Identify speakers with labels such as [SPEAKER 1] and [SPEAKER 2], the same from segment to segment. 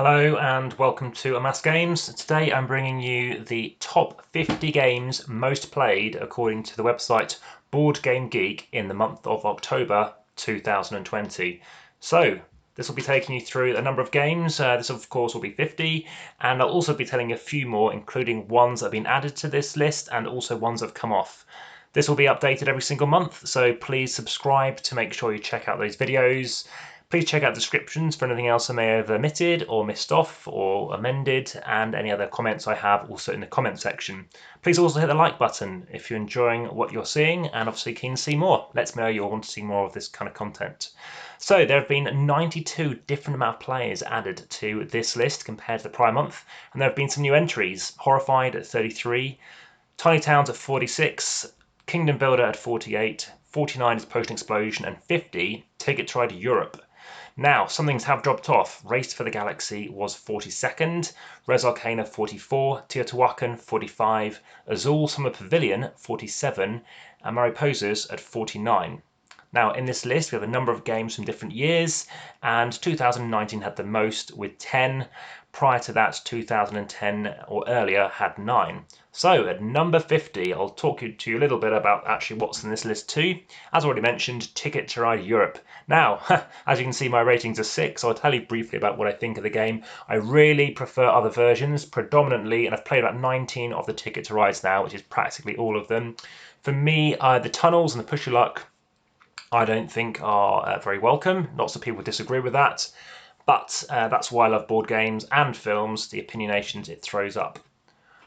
[SPEAKER 1] Hello and welcome to AmassGames. Today I'm bringing you the top 50 games most played according to the website Boardgamegeek in the month of October 2020. So this will be taking you through a number of games. This of course will be 50, and I'll also be telling you a few more, including ones that have been added to this list and also ones that have come off. This will be updated every single month, so please subscribe to make sure you check out those videos. Please check out descriptions for anything else I may have omitted or missed off or amended, and any other comments I have also in the comment section. Please also hit the like button if you're enjoying what you're seeing and obviously keen to see more. Let me know you want to see more of this kind of content. So there have been 92 different amount of players added to this list compared to the prior month, and there have been some new entries. Horrified at 33, Tiny Towns at 46, Kingdom Builder at 48, 49 is Potion Explosion, and 50 Ticket to Ride Europe. Now, some things have dropped off. Race for the Galaxy was 42nd, Res Arcana 44, Teotihuacan 45, Azul Summer Pavilion 47, and Mariposas at 49. Now, in this list, we have a number of games from different years, and 2019 had the most with 10. Prior to that, 2010 or earlier had 9. So at number 50, I'll talk to you a little bit about actually what's in this list too. As already mentioned, Ticket to Ride Europe. Now, as you can see, my ratings are 6. I'll tell you briefly about what I think of the game. I really prefer other versions, predominantly, and I've played about 19 of the Ticket to Rides now, which is practically all of them. For me, the tunnels and the push your luck I don't think are very welcome. Lots of people disagree with that, but that's why I love board games and films, the opinionations it throws up.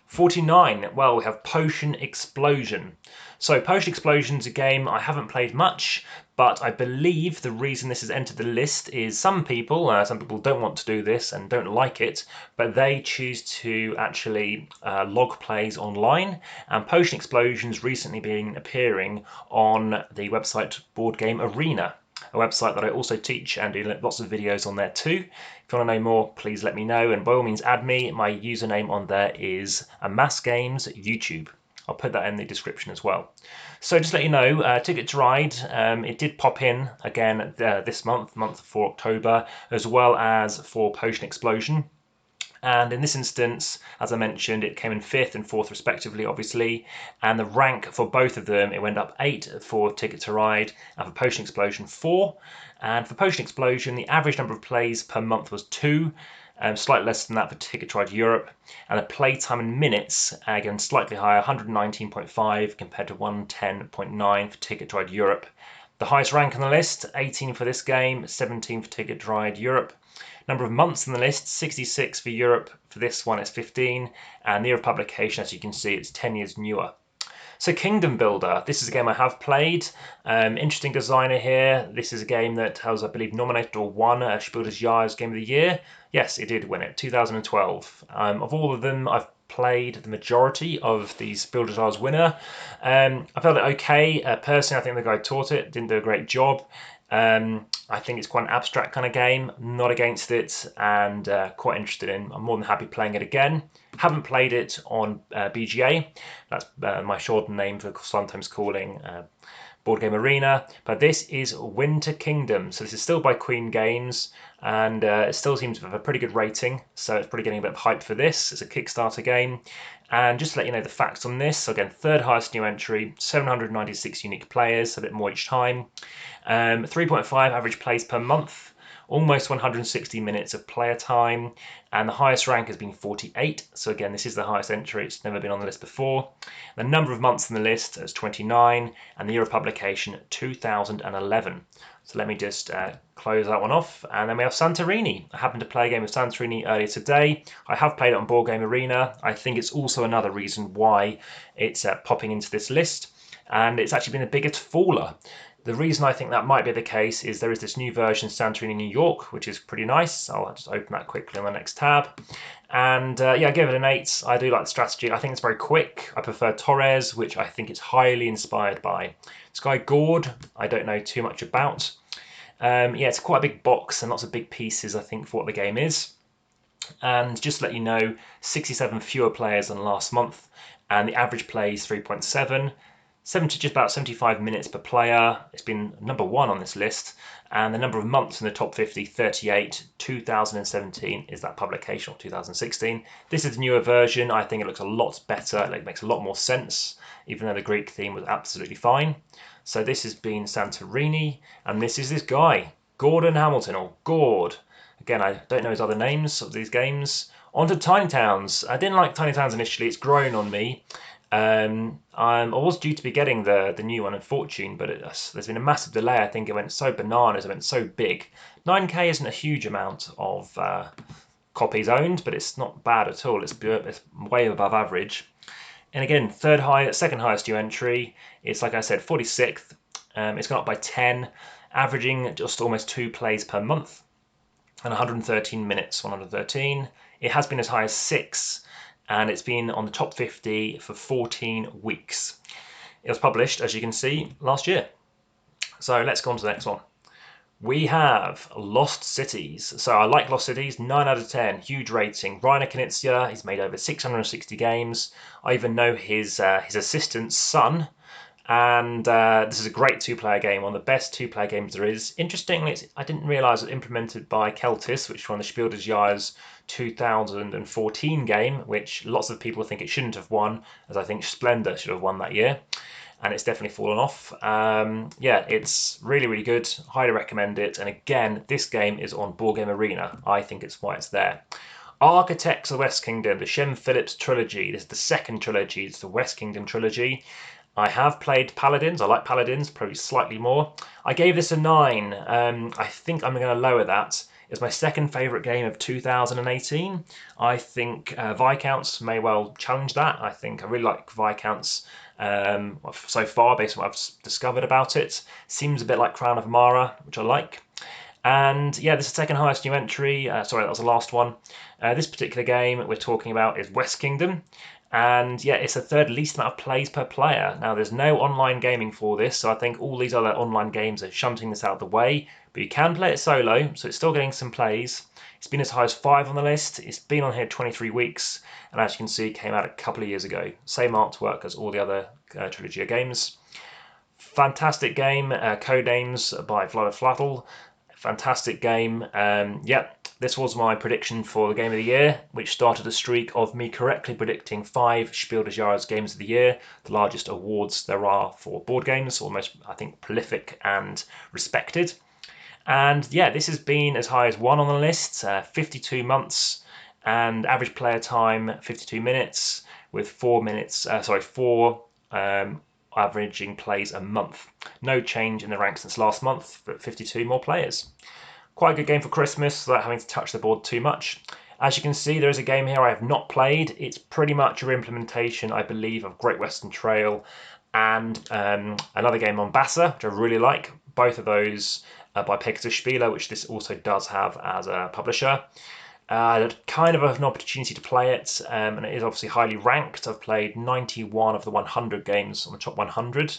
[SPEAKER 1] 49, well, we have Potion Explosion. So Potion Explosion is a game I haven't played much, but I believe the reason this has entered the list is some people don't want to do this and don't like it, but they choose to actually log plays online, and Potion Explosion's recently been appearing on the website Board Game Arena, a website that I also teach and do lots of videos on there too. If you want to know more, please let me know, and by all means add me. My username on there is AmassGames YouTube. I'll put that in the description as well. So just let you know, Ticket to Ride, it did pop in again this month for October, as well as for Potion Explosion. And in this instance, as I mentioned, it came in 5th and 4th respectively, obviously, and the rank for both of them, it went up 8 for Ticket to Ride, and for Potion Explosion 4. And for Potion Explosion, the average number of plays per month was 2, slightly less than that for Ticket to Ride Europe, and the play time in minutes, again slightly higher, 119.5 compared to 110.9 for Ticket to Ride Europe. The highest rank on the list, 18 for this game, 17 for Ticket to Ride Europe. Number of months on the list, 66 for Europe. For this one, it's 15. And the year of publication, as you can see, it's 10 years newer. So Kingdom Builder, this is a game I have played. Interesting designer here. This is a game that was, I believe, nominated or won Spiel's Jahr's Game of the Year. Yes, it did win it, 2012. Of all of them, I've played the majority of the Splendor winner. I felt it okay. Personally, I think the guy taught it didn't do a great job. I think it's quite an abstract kind of game, not against it, and quite interested in. I'm more than happy playing it again. Haven't played it on BGA, that's my shortened name for sometimes calling Board Game Arena, but this is Winter Kingdom, so this is still by Queen Games, and it still seems to have a pretty good rating, so it's probably getting a bit of hype for this. It's a Kickstarter game, and just to let you know the facts on this, so again, 3rd highest new entry, 796 unique players, a bit more each time, 3.5 average plays per month, almost 160 minutes of player time, and the highest rank has been 48. So again, this is the highest entry. It's never been on the list before. The number of months on the list is 29, and the year of publication 2011. So let me just close that one off, and then we have Santorini. I happened to play a game of Santorini earlier today. I have played it on Board Game Arena. I think it's also another reason why it's popping into this list, and it's actually been the biggest faller. The reason I think that might be the case is there is this new version, Santorini New York, which is pretty nice. I'll just open that quickly on the next tab. And yeah, I give it an 8. I do like the strategy. I think it's very quick. I prefer Torres, which I think it's highly inspired by. Sky Gord, I don't know too much about. Yeah, it's quite a big box and lots of big pieces, I think, for what the game is. And just to let you know, 67 fewer players than last month, and the average play is 3.7. just about 75 minutes per player. It's been number 1 on this list, and the number of months in the top 50, 38. 2017 is that publication, or 2016. This is the newer version. I think it looks a lot better. It makes a lot more sense, even though the Greek theme was absolutely fine. So this has been Santorini, and this is this guy, Gordon Hamilton, or Gord. Again, I don't know his other names of these games. On to Tiny Towns. I didn't like Tiny Towns initially. It's grown on me. I was due to be getting the new one in Fortune, but there's been a massive delay. I think it went so bananas, it went so big. 9K isn't a huge amount of copies owned, but it's not bad at all. It's way above average. And again, second highest new entry. It's, like I said, 46th. It's gone up by 10, averaging just almost 2 plays per month, and 113 minutes, 113. It has been as high as 6. And it's been on the top 50 for 14 weeks. It was published, as you can see, last year. So let's go on to the next one. We have Lost Cities. So I like Lost Cities, 9 out of 10, huge rating. Rainer Knizia, he's made over 660 games. I even know his assistant's son. And this is a great 2-player game, one of the best 2-player games there is. Interestingly, I didn't realise it was implemented by Celtis, which won the Spiel.digital's 2014 game, which lots of people think it shouldn't have won, as I think Splendor should have won that year. And it's definitely fallen off. Yeah, it's really, really good. Highly recommend it. And again, this game is on Board Game Arena. I think it's why it's there. Architects of the West Kingdom, the Shem Phillips trilogy. This is the second trilogy. It's the West Kingdom trilogy. I have played Paladins. I like Paladins, probably slightly more. I gave this a 9. I think I'm going to lower that. It's my second favourite game of 2018. I think Viscounts may well challenge that. I really like Viscounts so far, based on what I've discovered about it. Seems a bit like Crown of Mara, which I like. And yeah, this is the second highest new entry. Sorry, that was the last one. This particular game we're talking about is West Kingdom. And yeah, it's the third least amount of plays per player. Now, there's no online gaming for this, so I think all these other online games are shunting this out of the way. But you can play it solo, so it's still getting some plays. It's been as high as 5 on the list. It's been on here 23 weeks, and as you can see, it came out a couple of years ago. Same artwork as all the other Trilogy games. Fantastic game, Codenames by Vlad Flattel. Fantastic game. This was my prediction for the Game of the Year, which started a streak of me correctly predicting 5 Spiel-digital's Games of the Year, the largest awards there are for board games, almost, I think, prolific and respected. And yeah, this has been as high as 1 on the list, 52 months, and average player time 52 minutes, with 4 averaging plays a month. No change in the rank since last month, but 52 more players. Quite a good game for Christmas without having to touch the board too much. As you can see, there is a game here I have not played. It's pretty much a reimplementation, I believe, of Great Western Trail and another game on Bassa, which I really like. Both of those by Pegasus Spieler, which this also does have as a publisher. Kind of an opportunity to play it, and it is obviously highly ranked. I've played 91 of the 100 games on the top 100.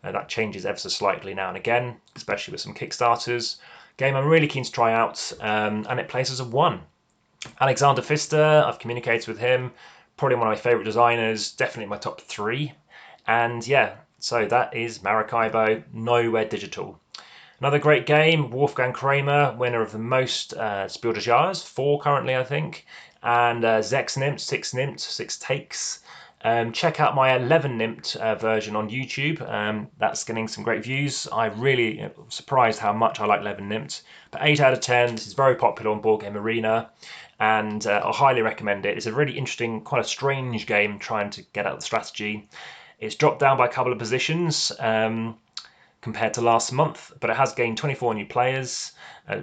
[SPEAKER 1] That changes ever so slightly now and again, especially with some Kickstarters. Game I'm really keen to try out, and it places a 1. Alexander Pfister, I've communicated with him, probably one of my favourite designers, definitely my top 3. And yeah, so that is Maracaibo, Nowhere Digital. Another great game, Wolfgang Kramer, winner of the most Spiel-digital's, 4 currently, I think, and 6 Nimmt, 6 takes. Check out my 11 Nimmt version on YouTube. That's getting some great views. I really surprised how much I like 11 Nimmt. But 8 out of 10, this is very popular on Board Game Arena, and I highly recommend it. It's a really interesting, quite a strange game trying to get out the strategy. It's dropped down by a couple of positions compared to last month, but it has gained 24 new players,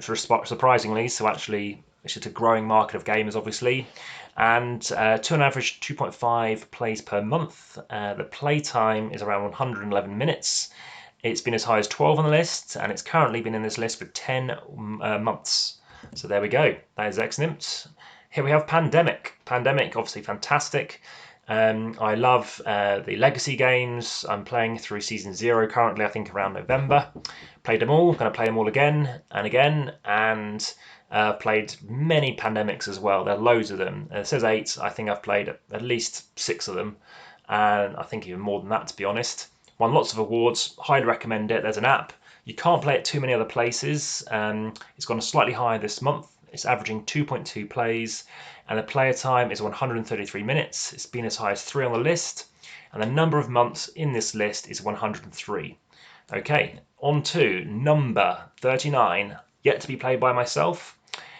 [SPEAKER 1] surprisingly, so actually it's just a growing market of gamers, obviously, and to an average 2.5 plays per month. The play time is around 111 minutes. It's been as high as 12 on the list, and it's currently been in this list for 10 months. So there we go, that is Nimmt. Here we have Pandemic. Pandemic, obviously fantastic. I love the legacy games. I'm playing through season 0 currently, I think around November. Played them all, going to play them all again and again, and played many Pandemics as well. There are loads of them. It says 8, I think I've played at least 6 of them, and I think even more than that, to be honest. won lots of awards. Highly recommend it. There's an app. You can't play it too many other places. It's gone slightly higher this month. It's averaging 2.2 plays, and the player time is 133 minutes. It's been as high as 3 on the list, and the number of months in this list is 103. Okay, on to number 39, yet to be played by myself,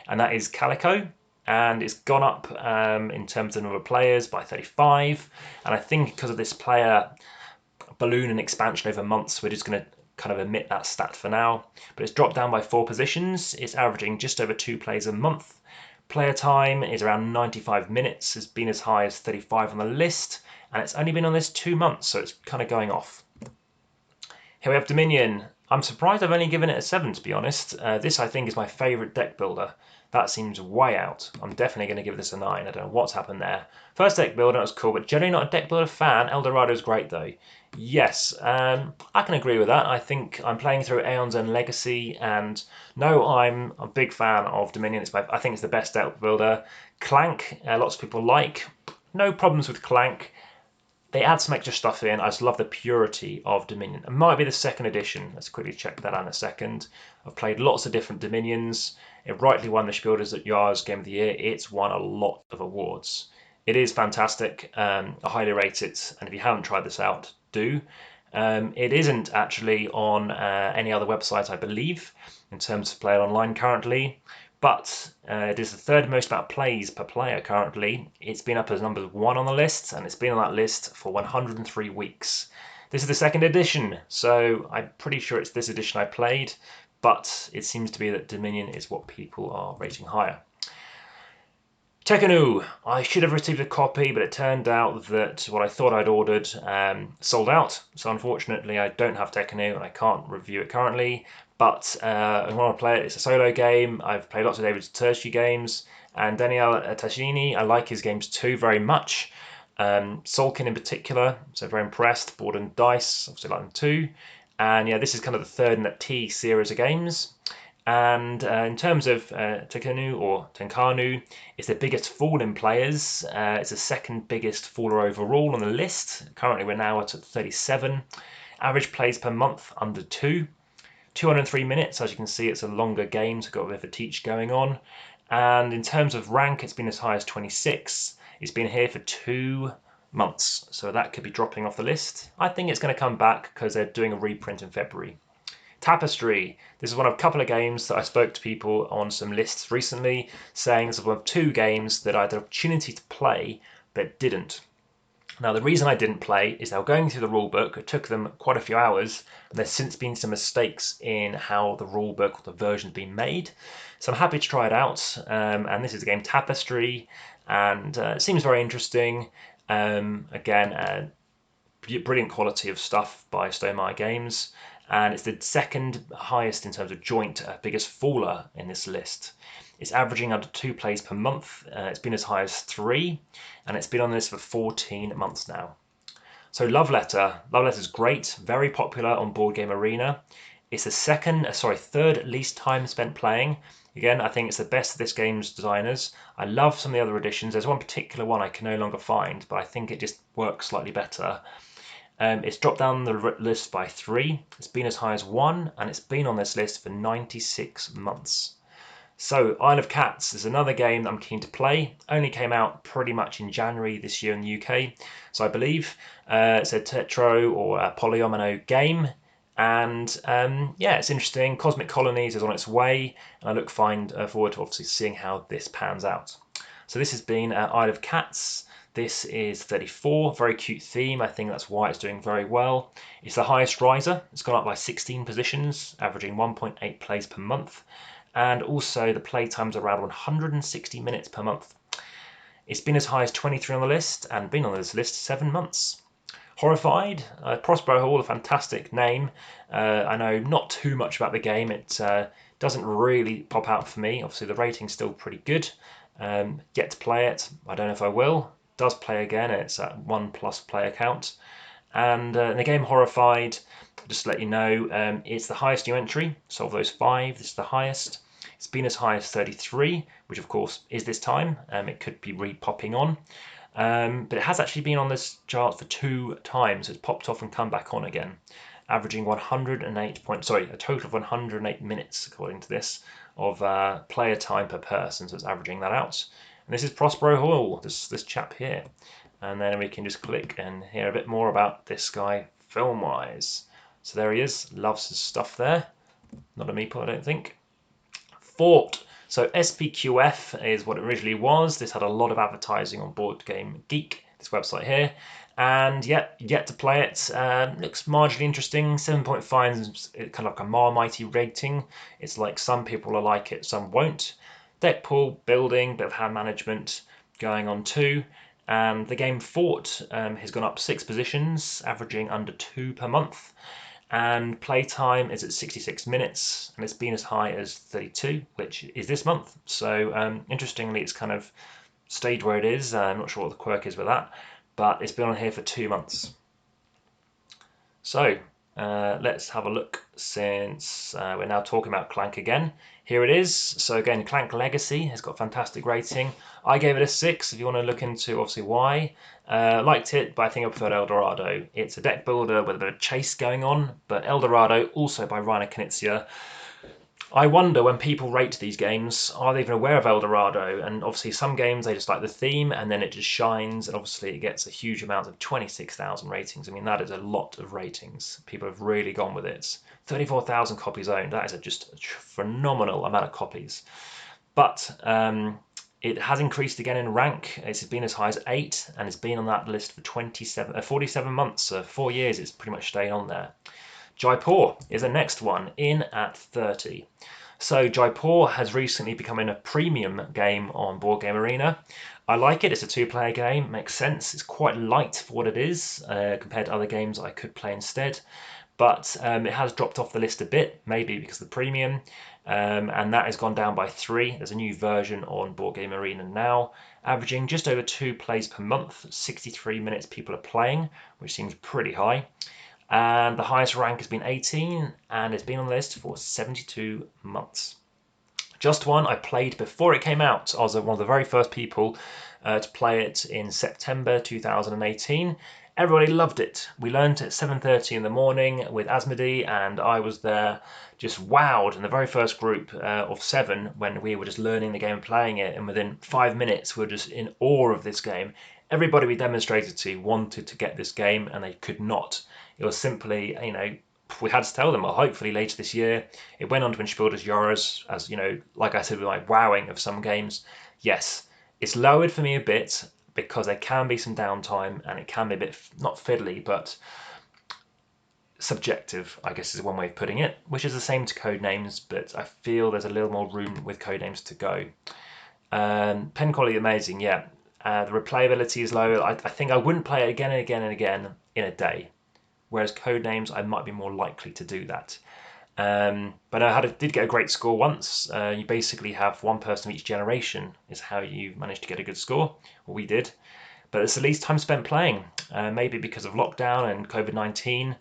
[SPEAKER 1] and that is CALICO. And it's gone up in terms of number of players by 35, and I think because of this player balloon and expansion over months, we're just going to kind of omit that stat for now. But it's dropped down by 4 positions. It's averaging just over 2 plays a month. Player time is around 95 minutes. It's been as high as 35 on the list, and it's only been on this 2 months, so it's kind of going off. Here we have Dominion. I'm surprised I've only given it a 7, to be honest. This, I think, is my favourite deck builder. That seems way out. I'm definitely going to give this a 9. I don't know what's happened there. First deck builder, that was cool, but generally not a deck builder fan. Eldorado's great, though. Yes, I can agree with that. I think I'm playing through Aeon's Own Legacy, and no, I'm a big fan of Dominion. I think it's the best deck builder. Clank, lots of people like. No problems with Clank. They add some extra stuff in. I just love the purity of Dominion. It might be the 2nd edition. Let's quickly check that out in a second. I've played lots of different Dominions. It rightly won the Spiel.digital Game of the Year. It's won a lot of awards. It is fantastic. I highly rate it. And if you haven't tried this out, do. It isn't actually on any other website, I believe, in terms of playing online currently. But it is the 3rd most amount of plays per player currently. It's been up as number 1 on the list, and it's been on that list for 103 weeks. This is the 2nd edition, so I'm pretty sure it's this edition I played, but it seems to be that Dominion is what people are rating higher. Tekhenu. I should have received a copy, but it turned out that what I thought I'd ordered sold out. So unfortunately, I don't have Tekhenu, and I can't review it currently. But I want to play it. It's a solo game. I've played lots of David Turchi games, and Daniel Tashini. I like his games too very much. Solkin in particular, so very impressed. Board and Dice, obviously like them too. And yeah, this is kind of the 3rd in that T series of games. And in terms of Tekhenu or Tenkanu, it's the biggest fall in players. It's the 2nd biggest faller overall on the list. Currently, we're now at 37. Average plays per month under 2. 203 minutes. As you can see, it's a longer game, so got a bit of a teach going on. And in terms of rank, it's been as high as 26. It's been here for 2 months, so that could be dropping off the list. I think it's going to come back because they're doing a reprint in February. Tapestry. This is one of a couple of games that I spoke to people on some lists recently, saying this is one of 2 games that I had the opportunity to play but didn't. Now, the reason I didn't play is they were going through the rulebook. It took them quite a few hours, and there's since been some mistakes in how the rulebook or the version's been made. So I'm happy to try it out. And this is the game Tapestry, and it seems very interesting. Again, brilliant quality of stuff by Stonemaier Games. And it's the 2nd highest in terms of joint, biggest faller in this list. It's averaging under 2 plays per month. It's been as high as 3, and it's been on this for 14 months now. So Love Letter. Love Letter is great, very popular on Board Game Arena. It's the 3rd least time spent playing. Again, I think it's the best of this game's designers. I love some of the other editions. There's one particular one I can no longer find, but I think it just works slightly better. It's dropped down the list by 3. It's been as high as 1, and it's been on this list for 96 months. So Isle of Cats is another game that I'm keen to play. Only came out pretty much in January this year in the UK, so I believe. It's a Tetro or a Polyomino game, and yeah, it's interesting. Cosmic Colonies is on its way, and I look forward to obviously seeing how this pans out. So this has been Isle of Cats. This is 34, very cute theme. I think that's why it's doing very well. It's the highest riser. It's gone up by 16 positions, averaging 1.8 plays per month. And also the play time's around 160 minutes per month. It's been as high as 23 on the list and been on this list 7 months. Horrified, Prospero Hall, a fantastic name. I know not too much about the game. It doesn't really pop out for me. Obviously the rating's still pretty good. Yet to play it. I don't know if I will. Does play again. It's at 1+ player count. And in the game Horrified, just to let you know, it's the highest new entry. So of those 5, this is the highest. It's been as high as 33, which of course is this time. It could be re-popping on. But it has actually been on this chart for 2 times. It's popped off and come back on again, averaging 108 points. Sorry, a total of 108 minutes according to this of player time per person. So it's averaging that out. And this is Prospero Hall, this chap here. And then we can just click and hear a bit more about this guy film-wise. So there he is, loves his stuff there. Not a meeple, I don't think. Fort. So SPQF is what it originally was. This had a lot of advertising on Boardgamegeek, this website here. And yet to play it. Looks marginally interesting. 7.5 is kind of like a Marmite rating. It's like some people will like it, some won't. Deck pool, building, bit of hand management going on too. And the game Fort has gone up 6 positions, averaging under 2 per month. And playtime is at 66 minutes, and it's been as high as 32, which is this month. So interestingly, it's kind of stayed where it is. I'm not sure what the quirk is with that, but it's been on here for 2 months. So let's have a look, since we're now talking about Clank again. Here it is. So again, Clank Legacy has got a fantastic rating. I gave it a 6 if you want to look into obviously why. Liked it, but I think I preferred Eldorado. It's a deck builder with a bit of chase going on, but Eldorado, also by Rainer Knizia. I wonder when people rate these games, are they even aware of Eldorado? And obviously some games, they just like the theme and then it just shines, and obviously it gets a huge amount of 26,000 ratings. I mean, that is a lot of ratings. People have really gone with it. 34,000 copies owned, that is just a phenomenal amount of copies. But it has increased again in rank. It's been as high as 8, and it's been on that list for 47 months. 4 years it's pretty much stayed on there. Jaipur is the next one, in at 30. So Jaipur has recently become a premium game on Board Game Arena. I like it. It's a 2-player game. Makes sense. It's quite light for what it is compared to other games I could play instead. But it has dropped off the list a bit, maybe because of the premium, and that has gone down by 3. There's a new version on Board Game Arena now, averaging just over 2 plays per month. 63 minutes people are playing, which seems pretty high. And the highest rank has been 18, and it's been on the list for 72 months. Just One I played before it came out. I was one of the very first people to play it in September 2018. Everybody loved it. We learned at 7:30 in the morning with Asmodee, and I was there just wowed in the very first group of 7 when we were just learning the game and playing it, and within 5 minutes we were just in awe of this game. Everybody we demonstrated to wanted to get this game, and they could not. It was simply, we had to tell them, well, hopefully later this year. It went on to win Spiel.digital, as like I said, with my wowing of some games. Yes, it's lowered for me a bit because there can be some downtime, and it can be a bit, not fiddly, but subjective, I guess is one way of putting it, which is the same to Codenames, but I feel there's a little more room with Codenames to go. Pen quality amazing, yeah. The replayability is low. I think I wouldn't play it again and again and again in a day. Whereas Codenames, I might be more likely to do that. But I did get a great score once. You basically have one person of each generation is how you manage to get a good score. Well, we did. But it's the least time spent playing. Maybe because of lockdown and COVID-19.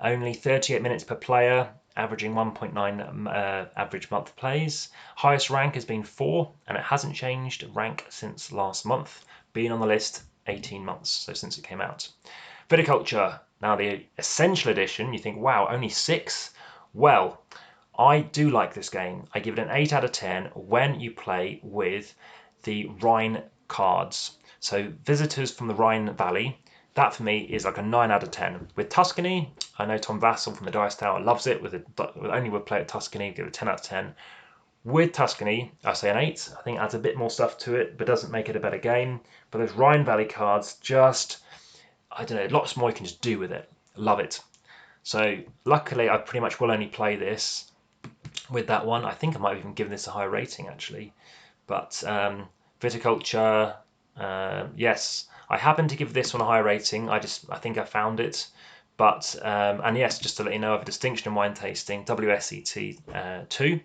[SPEAKER 1] Only 38 minutes per player, averaging 1.9 average month plays. Highest rank has been 4, and it hasn't changed rank since last month. Been on the list 18 months, so since it came out. Viticulture. Now the Essential Edition, you think, wow, only 6? Well, I do like this game. I give it an 8 out of 10 when you play with the Rhine cards. So Visitors from the Rhine Valley, that for me is like a 9 out of 10. With Tuscany, I know Tom Vassell from the Dice Tower loves it. Only would play at Tuscany, give it a 10 out of 10. With Tuscany, I say an 8. I think it adds a bit more stuff to it, but doesn't make it a better game. But those Rhine Valley cards just, I don't know, lots more you can just do with it. Love it. So luckily I pretty much will only play this with that one. I think I might have even given this a higher rating actually. But Viticulture, yes, I happen to give this one a higher rating. I think I found it. But, and yes, just to let you know, I have a distinction in wine tasting, WSET 2.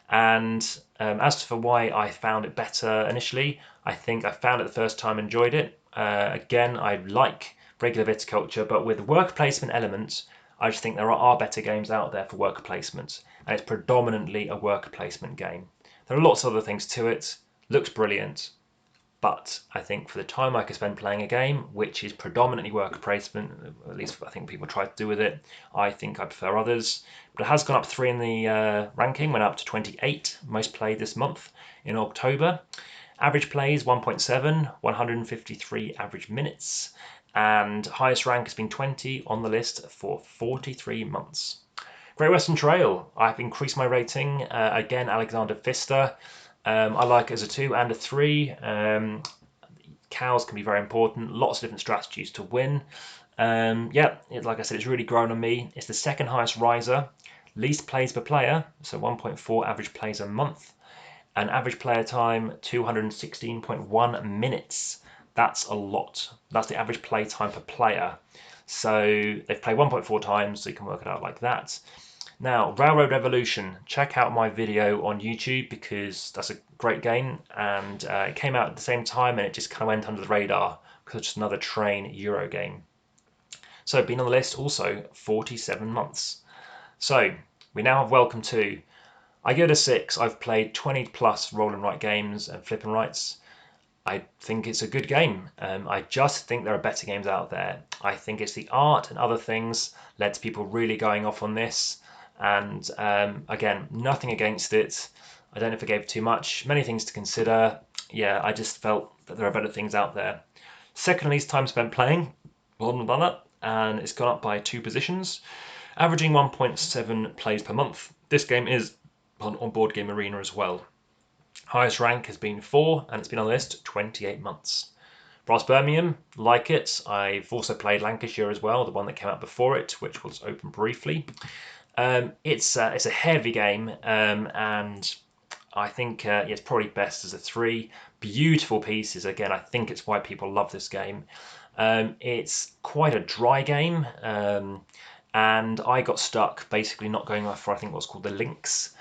[SPEAKER 1] And as for why I found it better initially, I think I found it the first time, enjoyed it. Again, I like regular viticulture, but with worker placement elements, I just think there are better games out there for worker placement, and it's predominantly a worker placement game. There are lots of other things to it. Looks brilliant. but I think for the time I could spend playing a game, which is predominantly worker placement, at least I think people try to do with it, I think I prefer others. But it has gone up 3 in the ranking, went up to 28, most played this month in October. Average plays 1.7, 153 average minutes, and highest rank has been 20 on the list for 43 months. Great Western Trail, I've increased my rating. Again, Alexander Pfister. I like it as a 2 and a 3. Cows can be very important. Lots of different strategies to win. Yeah, like I said, it's really grown on me. It's the second highest riser, least plays per player, so 1.4 average plays a month, and average player time 216.1 minutes. That's a lot. That's the average play time per player. So they've played 1.4 times, so you can work it out like that. Now, Railroad Revolution, check out my video on YouTube because that's a great game, and it came out at the same time and it just kind of went under the radar because it's just another train Euro game. So been on the list also 47 months. So we now have Welcome to. I give it a 6. I've played 20 plus roll and write games and flip and writes. I think it's a good game. I just think there are better games out there. I think it's the art and other things led to people really going off on this. And again, nothing against it. I don't know if I gave too much. Many things to consider. Yeah, I just felt that there are better things out there. Second least time spent playing, and it's gone up by 2 positions, averaging 1.7 plays per month. This game is on Board Game Arena as well. Highest rank has been 4, and it's been on the list 28 months. Brass Birmingham, like it. I've also played Lancashire as well, the one that came out before it, which was open briefly. It's a heavy game, and I think it's probably best as a 3. Beautiful pieces. Again, I think it's why people love this game. It's quite a dry game, and I got stuck basically not going for I think what's called the links.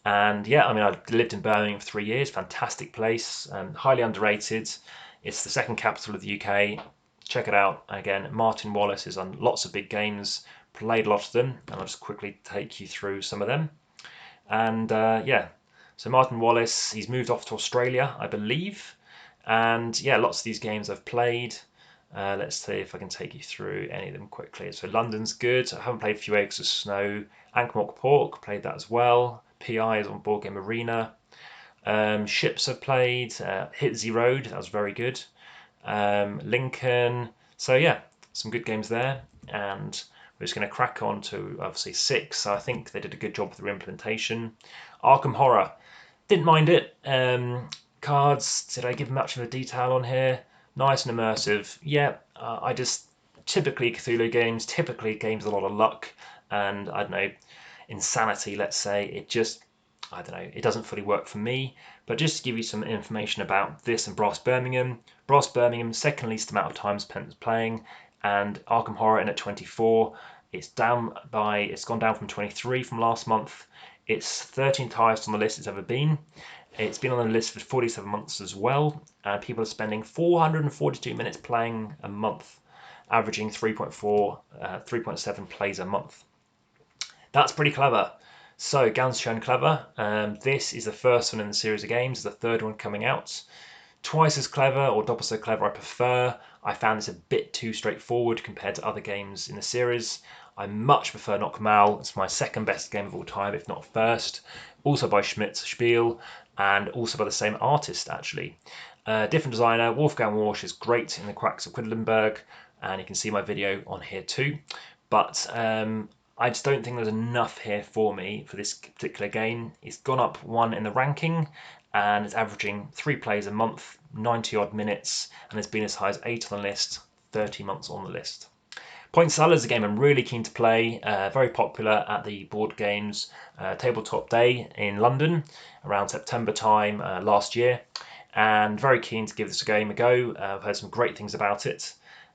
[SPEAKER 1] And yeah, I mean, I lived in Birmingham for 3 years. Fantastic place, highly underrated. It's the second capital of the UK. Check it out. Again, Martin Wallace is on lots of big games. Played a lot of them, and I'll just quickly take you through some of them. And yeah, so Martin Wallace, he's moved off to Australia, I believe. And yeah, lots of these games I've played. Let's see if I can take you through any of them quickly. So London's good. I haven't played Few Acres of Snow. Ankh-Morpork, played that as well. PI is on Board Game Arena. Ships I've played. Hitsy Road, that was very good. Lincoln. So yeah, some good games there. And we're just going to crack on to obviously 6. So I think they did a good job with their implementation. Arkham Horror. Didn't mind it. Cards, did I give much of a detail on here? Nice and immersive. Yeah, I just typically Cthulhu games, typically games with a lot of luck and I don't know, insanity, let's say. It just, I don't know, it doesn't fully work for me. But just to give you some information about this and Brass Birmingham. Brass Birmingham, second least amount of time spent playing, and Arkham Horror in at 24. It's gone down from 23 from last month. It's 13th highest on the list it's ever been. It's been on the list for 47 months as well. People are spending 442 minutes playing a month, averaging 3.7 plays a month. That's pretty clever. So, ganz schön clever. This is the first one in the series of games, the third one coming out. Twice as clever, or double so clever, I prefer. I found this a bit too straightforward compared to other games in the series. I much prefer Knockmal. It's my second best game of all time, if not first. Also by Spiel, and also by the same artist, actually. Different designer, Wolfgang Warsch is great in the Quacks of Quedlinburg, and you can see my video on here too. But I just don't think there's enough here for me for this particular game. It's gone up 1 in the ranking, and it's averaging 3 plays a month, 90 odd minutes, and it's been as high as 8 on the list, 30 months on the list. Point Salad is a game I'm really keen to play, very popular at the Board Games Tabletop Day in London around September time last year, and very keen to give this game a go. I've heard some great things about it.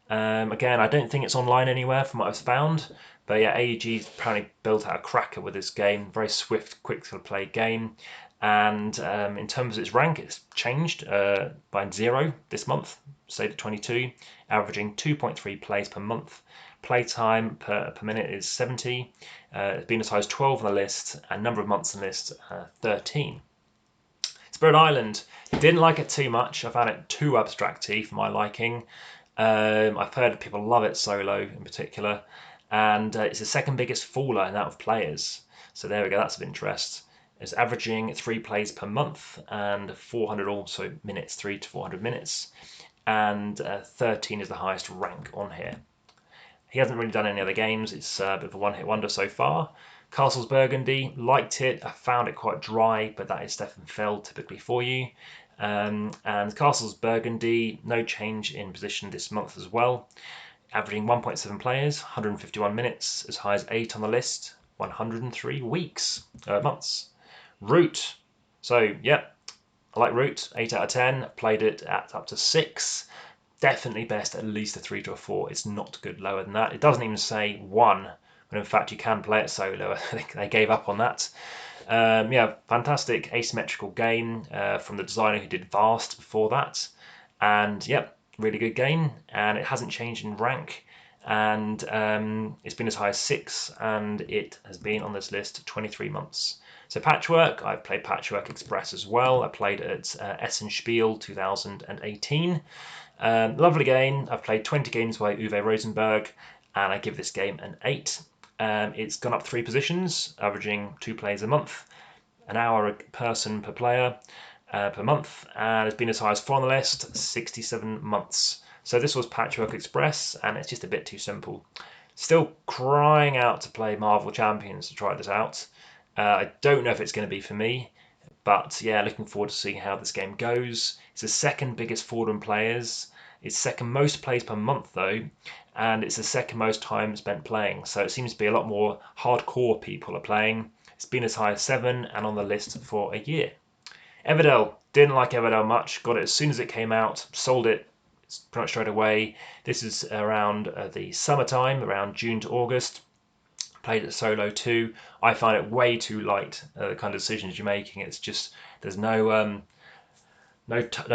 [SPEAKER 1] Again, I don't think it's online anywhere from what I've found, but yeah, AEG apparently built out a cracker with this game, very swift, quick to play game. And in terms of its rank, it's changed by 0 this month, stayed at 22, averaging 2.3 plays per month. Playtime per minute is 70. It's been as high as 12 on the list, and number of months on the list 13. Spirit Island. Didn't like it too much. I found it too abstracty for my liking. I've heard people love it solo in particular, and it's the second biggest faller in that of players. So there we go, that's of interest. It's averaging 3 plays per month and 400 also minutes, 3 to 400 minutes, and 13 is the highest rank on here. He hasn't really done any other games. It's a bit of a one-hit wonder so far. Castles Burgundy, liked it. I found it quite dry, but that is Stefan Feld typically for you. And Castles Burgundy, no change in position this month as well. Averaging 1.7 players, 151 minutes, as high as 8 on the list, 103 months. Root. So, yeah, I like Root, 8 out of 10. Played it at up to 6. Definitely best at least a 3 to a 4. It's not good lower than that. It doesn't even say 1, when in fact you can play it solo. I think they gave up on that. Yeah, fantastic asymmetrical game from the designer who did Vast before that. And yep, really good game. And it hasn't changed in rank. And it's been as high as 6. And it has been on this list 23 months. So Patchwork, I've played Patchwork Express as well. I played it at Essen Spiel 2018. Lovely game. I've played 20 games by Uwe Rosenberg, and I give this game an 8. It's gone up 3 positions, averaging 2 plays a month, an hour a person per player per month, and it's been as high as 4 on the list, 67 months. So this was Patchwork Express, and it's just a bit too simple. Still crying out to play Marvel Champions to try this out. I don't know if it's going to be for me, but yeah, looking forward to seeing how this game goes. It's the second biggest forward in players. It's second most plays per month though, and it's the second most time spent playing. So it seems to be a lot more hardcore people are playing. It's been as high as 7 and on the list for a year. Everdell, didn't like Everdell much. Got it as soon as it came out, sold it pretty much straight away. This is around the summertime, around June to August. Played it solo too. I find it way too light. The kind of decisions you're making, it's just there's no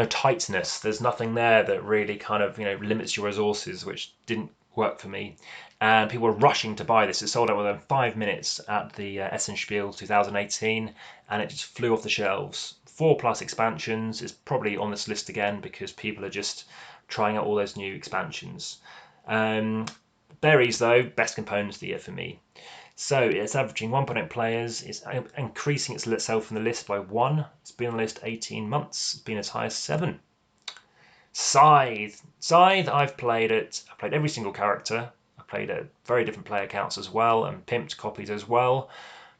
[SPEAKER 1] tightness. There's nothing there that really kind of limits your resources, which didn't work for me. And people were rushing to buy this. It sold out within 5 minutes at the Essen Spiel 2018, and it just flew off the shelves. 4+ expansions is probably on this list again because people are just trying out all those new expansions. Berries, though, best components of the year for me. So it's averaging 1.8 players. It's increasing itself in the list by 1. It's been on the list 18 months. It's been as high as 7. Scythe. Scythe, I've played it. I've played every single character. I've played at very different player counts as well, and pimped copies as well.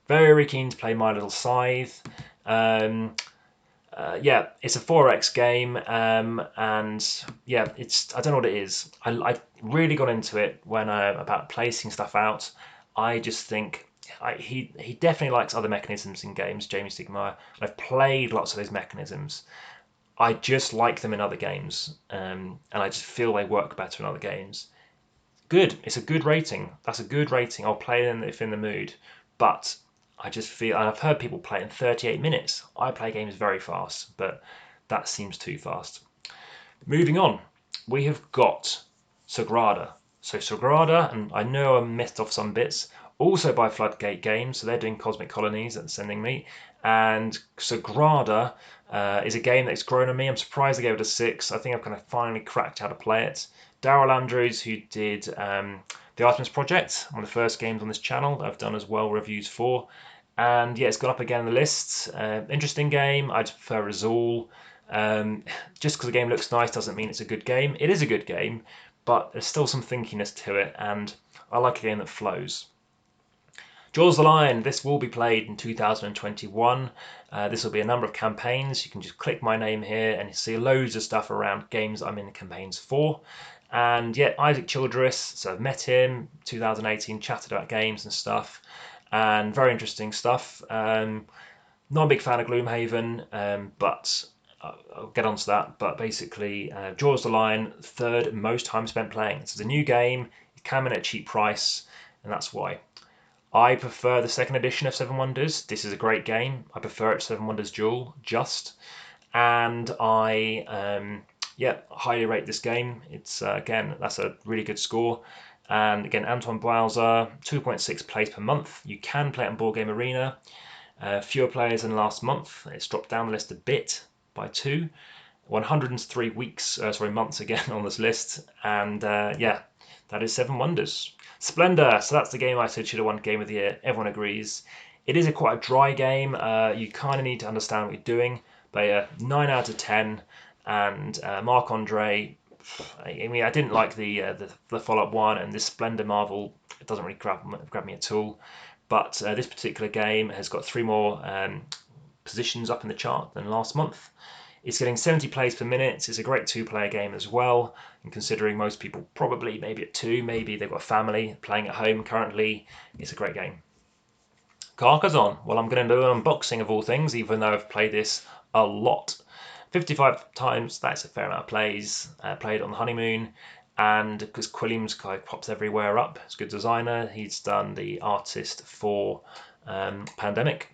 [SPEAKER 1] Very keen to play My Little Scythe. Yeah, it's a 4x game, and yeah, I don't know what it is. I really got into it when about placing stuff out. I just think he definitely likes other mechanisms in games, Jamie Stigmaier. I've played lots of those mechanisms. I just like them in other games, and I just feel they work better in other games. Good, it's a good rating. That's a good rating. I'll play them if in the mood, but I just feel, and I've heard people play in 38 minutes. I play games very fast, but that seems too fast. Moving on, we have got Sagrada. So Sagrada, and I know I missed off some bits, also by Floodgate Games, so they're doing Cosmic Colonies and sending me. And Sagrada is a game that's grown on me. I'm surprised they gave it a 6. I think I've kind of finally cracked how to play it. Daryl Andrews, who did the Artemis Project, one of the first games on this channel that I've done as well reviews for. And yeah, it's gone up again on the list. Interesting game. I'd prefer Azul. Just because the game looks nice doesn't mean it's a good game. It is a good game, but there's still some thinkiness to it, and I like a game that flows. Jaws the Lion, this will be played in 2021. This will be a number of campaigns. You can just click my name here and you see loads of stuff around games I'm in the campaigns for. And yeah, Isaac Childress, so I've met him, 2018, chatted about games and stuff, and very interesting stuff. Not a big fan of Gloomhaven, but I'll get onto that. But basically, Jaws the Lion, third most time spent playing. This is a new game, it came in at a cheap price, and that's why. I prefer the second edition of Seven Wonders. This is a great game. I prefer it to Seven Wonders Duel, and I highly rate this game. It's again, that's a really good score. And again, Antoine Bowser, 2.6 plays per month. You can play it on Board Game Arena. Fewer players than last month. It's dropped down the list a bit by 2. 103 months again on this list, and yeah, that is 7 Wonders. Splendor, so that's the game I said should have won Game of the Year. Everyone agrees. It is quite a dry game. You kind of need to understand what you're doing. But 9 out of 10, and Marc-Andre. I mean, I didn't like the follow-up one, and this Splendor Marvel, it doesn't really grab me at all. But this particular game has got 3 more positions up in the chart than last month. It's getting 70 plays per minute. It's a great 2-player game as well. And considering most people probably maybe at 2, maybe they've got a family playing at home currently, it's a great game. Carcassonne. Well, I'm going to do an unboxing of all things, even though I've played this a lot. 55 times, that's a fair amount of plays. Played on the honeymoon, and because Quilliams kind of pops everywhere up, he's a good designer. He's done the artist for Pandemic.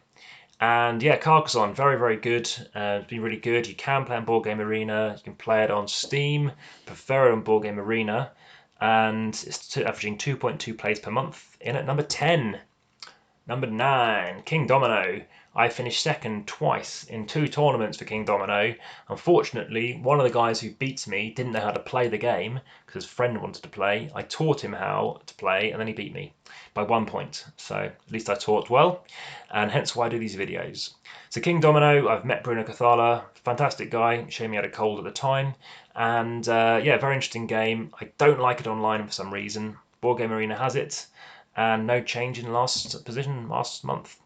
[SPEAKER 1] And yeah, Carcassonne, very, very good. It's been really good. You can play on Board Game Arena. You can play it on Steam. Prefer it on Board Game Arena. And it's averaging 2.2 plays per month. In at number 10. Number 9, King Domino. I finished second twice in 2 tournaments for King Domino. Unfortunately, one of the guys who beats me didn't know how to play the game because his friend wanted to play. I taught him how to play, and then he beat me by 1 point. So at least I taught well, and hence why I do these videos. So King Domino, I've met Bruno Cathala, fantastic guy, showed me how to cold at the time, and yeah, very interesting game. I don't like it online for some reason. Board Game Arena has it, and no change in last position last month.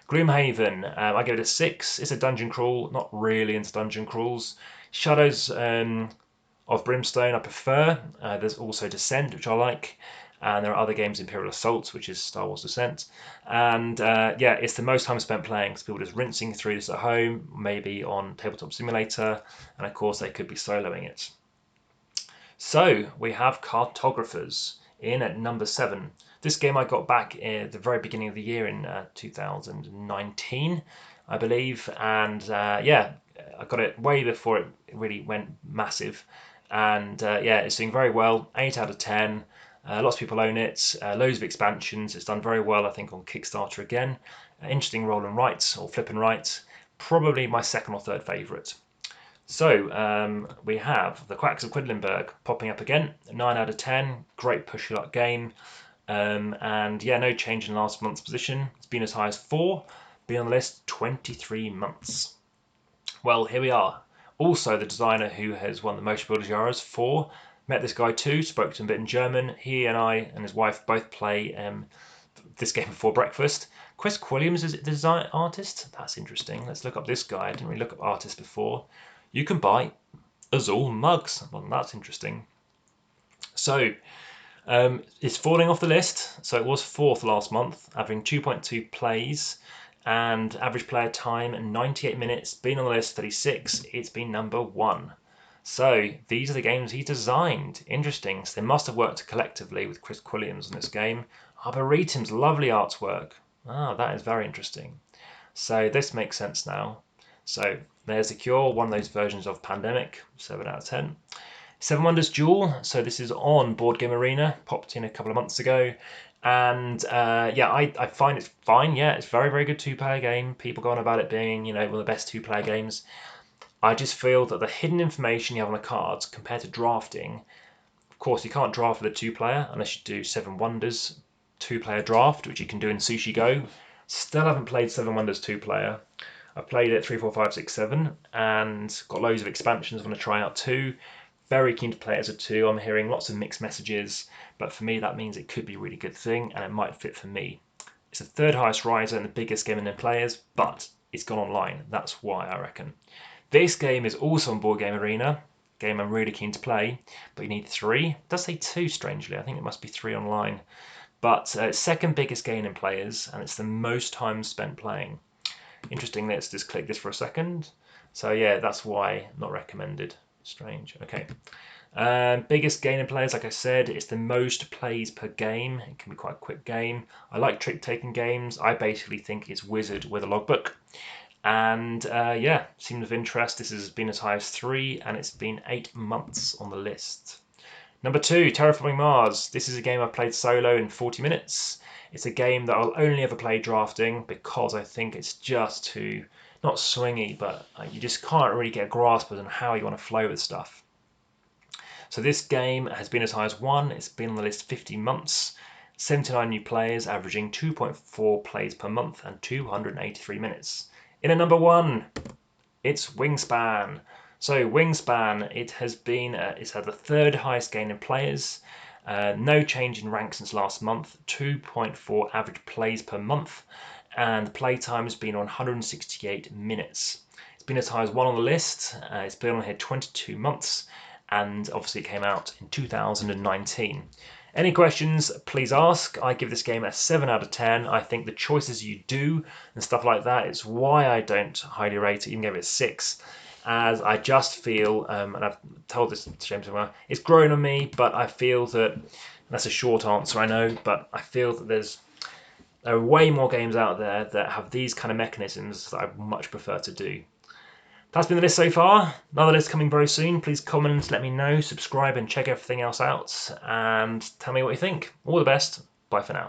[SPEAKER 1] Gloomhaven, I give it a 6. It's a dungeon crawl, not really into dungeon crawls. Shadows of Brimstone I prefer. There's also Descent, which I like. And there are other games, Imperial Assault, which is Star Wars Descent. And yeah, it's the most time spent playing, because people are just rinsing through this at home, maybe on Tabletop Simulator, and of course they could be soloing it. So we have Cartographers in at number 7. This game I got back at the very beginning of the year in 2019, I believe, and yeah, I got it way before it really went massive, and yeah, it's doing very well. 8 out of 10. Lots of people own it. Loads of expansions. It's done very well, I think, on Kickstarter again. Interesting roll and write, or flip and write. Probably my 2nd or 3rd favourite. So we have the Quacks of Quedlinburg popping up again. 9 out of 10. Great push your luck game. And yeah, no change in last month's position. It's been as high as 4. Been on the list 23 months. Well, here we are. Also, the designer who has won the Motion Builder Jahres 4. Met this guy too, spoke to him a bit in German. He and I and his wife both play this game before breakfast. Chris Quilliams is the design artist. That's interesting. Let's look up this guy. I didn't really look up artists before. You can buy Azul mugs. Well, that's interesting. So it's falling off the list. So it was 4th last month, averaging 2.2 plays and average player time 98 minutes. Been on the list 36. It's been number 1. So these are the games he designed. Interesting. So they must have worked collectively with Chris Quilliams on this game. Arboretum's lovely artwork. Ah, that is very interesting. So this makes sense now. So there's The Cure, one of those versions of Pandemic, 7 out of 10. 7 Wonders Duel, so this is on Board Game Arena, popped in a couple of months ago. And yeah, I find it's fine. Yeah, it's a very, very good 2-player game. People go on about it being, you know, one of the best 2-player games. I just feel that the hidden information you have on the cards compared to drafting, of course, you can't draft with a 2-player unless you do 7 Wonders 2-player draft, which you can do in Sushi Go. Still haven't played 7 Wonders 2-player. I've played it 3, 4, 5, 6, 7, and got loads of expansions I want to try out too. Very keen to play it as a 2. I'm hearing lots of mixed messages, but for me that means it could be a really good thing, and it might fit for me. It's the 3rd highest riser and the biggest game in the players, but it's gone online. That's why I reckon. This game is also on Board Game Arena, game I'm really keen to play, but you need 3. It does say 2, strangely. I think it must be 3 online. But it's 2nd biggest game in players, and it's the most time spent playing. Interesting, let's just click this for a second. So yeah, that's why not recommended. Strange. Okay. Biggest game in players, like I said, it's the most plays per game. It can be quite a quick game. I like trick-taking games. I basically think it's Wizard with a logbook. And yeah, seems of interest. This has been as high as 3, and it's been 8 months on the list. Number 2, Terraforming Mars. This is a game I've played solo in 40 minutes. It's a game that I'll only ever play drafting because I think it's just too, not swingy, but you just can't really get a grasp on how you want to flow with stuff. So this game has been as high as 1, it's been on the list 50 months, 79 new players, averaging 2.4 plays per month and 283 minutes. In at number 1, it's Wingspan. So Wingspan, it's had the 3rd highest gain in players, no change in rank since last month, 2.4 average plays per month, and playtime has been 168 minutes. It's been as high as 1 on the list, it's been on here 22 months, and obviously it came out in 2019. Any questions, please ask. I give this game a 7 out of 10. I think the choices you do and stuff like that is why I don't highly rate it, even gave it a 6. As I just feel, and I've told this to James, it's grown on me, but I feel that, that's a short answer, I know, but I feel that there are way more games out there that have these kind of mechanisms that I much prefer to do. That's been the list so far. Another list coming very soon. Please comment, let me know, subscribe and check everything else out, and tell me what you think. All the best. Bye for now.